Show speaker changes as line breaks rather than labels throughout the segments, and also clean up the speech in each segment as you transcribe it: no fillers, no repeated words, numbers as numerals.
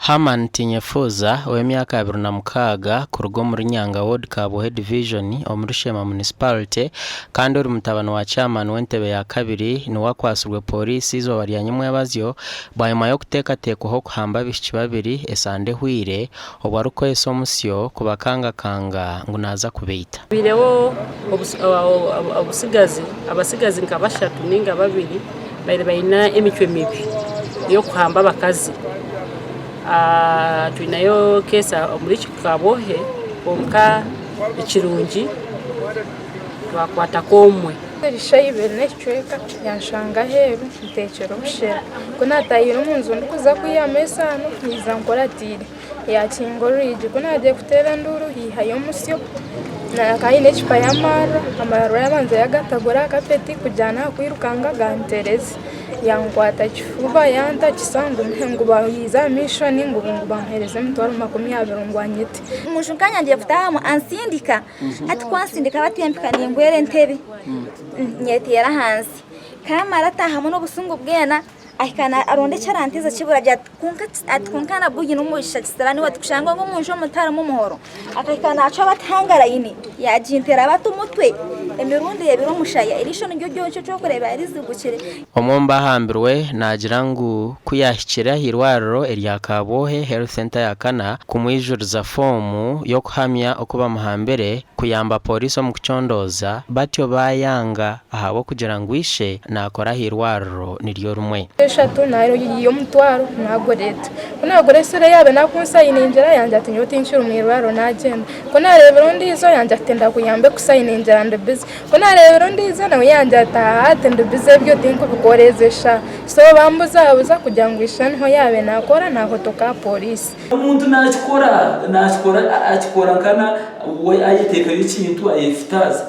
Haman Tinyefuza w'emyaka 26 ku rugo muri Nyanga Ward Kabuhe Division muri Shema Municipality kandi uri mutabano wa chairman w'entebe ya kabiri ni wakwasurwe polisi izo bari yanyumwe y'abazyo bayuma yo kutekateko kuhamba bishiki babiri esande hwire obwaruko esomusyo kubakanga ngo naza kubeita
birewo abasigazi nka bashatu ninga babiri bari bayina emicwe mibi yo kuhamba bakazi tuinayo kesa muri Kabuhe onka ikirungi twakwata komwe
rishayibe necweka yanshanga heru ntekero bushera kuna tayiro munzu ndikuza kuyamesa no niza nkoratire yakingorije kuna agiye kutera nduru hihayo musyo na kaine chipayamara amara yabanze yagatagura akapeti kujana kwirukanga gantereze yankwata kifuba yanta kisangu mhengu bayiza mission ngo bampereze mutwaro 20 ngwanyete
umushukanya ndiye futamu ansindika ati kwansindika batiyempikaniye ngwere ntebe nyete yara hansi kamara ataha no busungu bwena ahikana aronde charantiza kibura bya kunkana bugi n'umugisha kisarani watukushanga ngo munjo mutara mu muhoro akahikana aca batangara yini yajintera batumutwe emirundi yebiro mushaya irisho n'iryo cyo kureba yarizugukire
omomba hambirwe nagira ngo kuyahikira hirwaro erya Kabuhe Health Center yakana kumwijuriza fomu yo kuhamya okuba muhambere kuyamba polisi mu kucondoza batyo bayanga ahabo kugira ngo ishe nakora hirwaro niryo rumwe
eshatu nayo yiyo mutwaro ntabwo leta ntabwo resere yabe nakunsayininjira yanje ati nyoti inshuro mwirwaro nagenda ko narebero ndizo yanje atenda kuyambe kusayininjira ndebize ko narebero ndizo nawe yanje atende bize byo tinko bikorezesha so bambuza kugira ngo ishane ho yabe nakora nako toka polisi
umuntu nakikora kana we ayiteka ikintu ayifitaza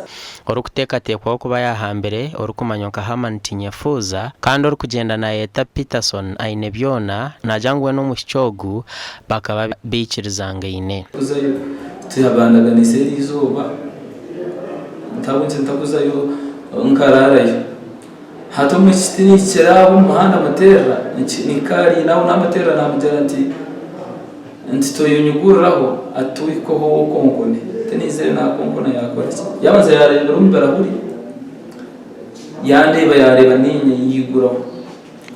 orukutekatekwa kuba yahambere orukumanyoka Haman Tinyefuza kandi orukugenda na Eta Peterson aine byona najangwe no mushicogu bakaba bikirizanga ine
kuzayo tuyabandaga ni seri izuba ntabunze ntakuzayo nkararayo hato mu kitini kirabo umuhanda amatera ni kari nawo namatera namugera nti toyunyuguraho atuiko ho konkone tenizere na konkona yakora yabanze yareba rumbarahuri yandeba yareba ninye yiguraho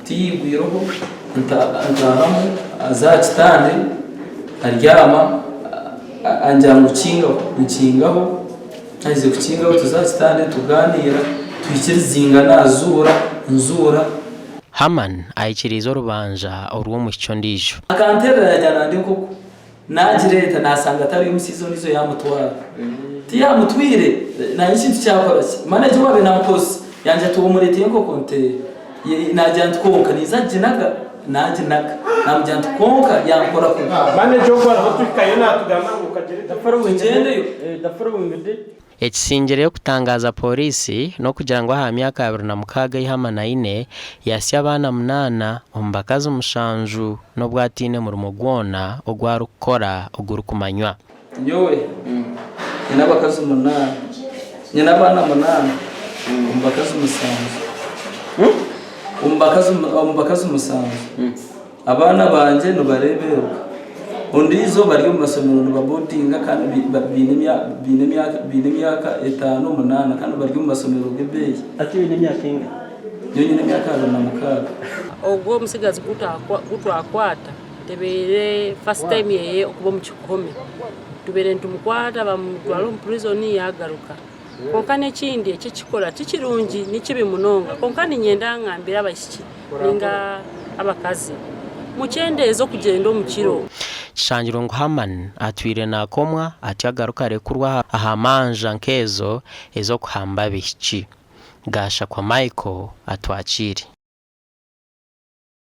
tiyigwiroho ntahamu azakitande aryama anjangu kingaho azize kukingaho tuzakitande tuganira twikirizinga nzura
Haman ayikirizo rubanja urwo mu cyo ndijo
akantera yajyana ndi koko nagireta nasanga atari umusizo nizo yamutwara tiyamutwire na ikintu cyakora manager wabe na post yanje tuwumuretiye ko konte najyana tkonka nizajinaga najinaga namujyana tkonka yankora ko
manager wakora batwikaye natugama ngo kagere
dafaro ngende
ekisingire yo kutangaza polisi no kugira ngo aha myaka 26 y'Hamana ine yasya abana 8 ombakaza umushanju no bwatine mu rumugwona ogwarukora ogurukumanywa
nyowe nyina bakaza 8 nyina abana 8 ombakaza umusanzu ombakaza umusanzu abana banje no bareberuka undi izo bari mu masomero babodinga kandi bine myaka 5-8 kandi bari mu masomero gebeye
ati bine myaka inga
nyine myaka 26
ubwo musigazi gutwakwata tebere first time yeye okuba mu kikome tubere ntumukwata bamutwala mu prison yagaruka konkane kindi ekikikola tikirungi nikibi munonga konkane nyenda ngambira abashiki ninga abakazi mucyendezo kugenda omukiro
Shangiro ngo Haman atwire nakomwa atyagaruka rekurwa ahamanja nkezo ezo kuhamba bichi gasha kwa Michael atwachiri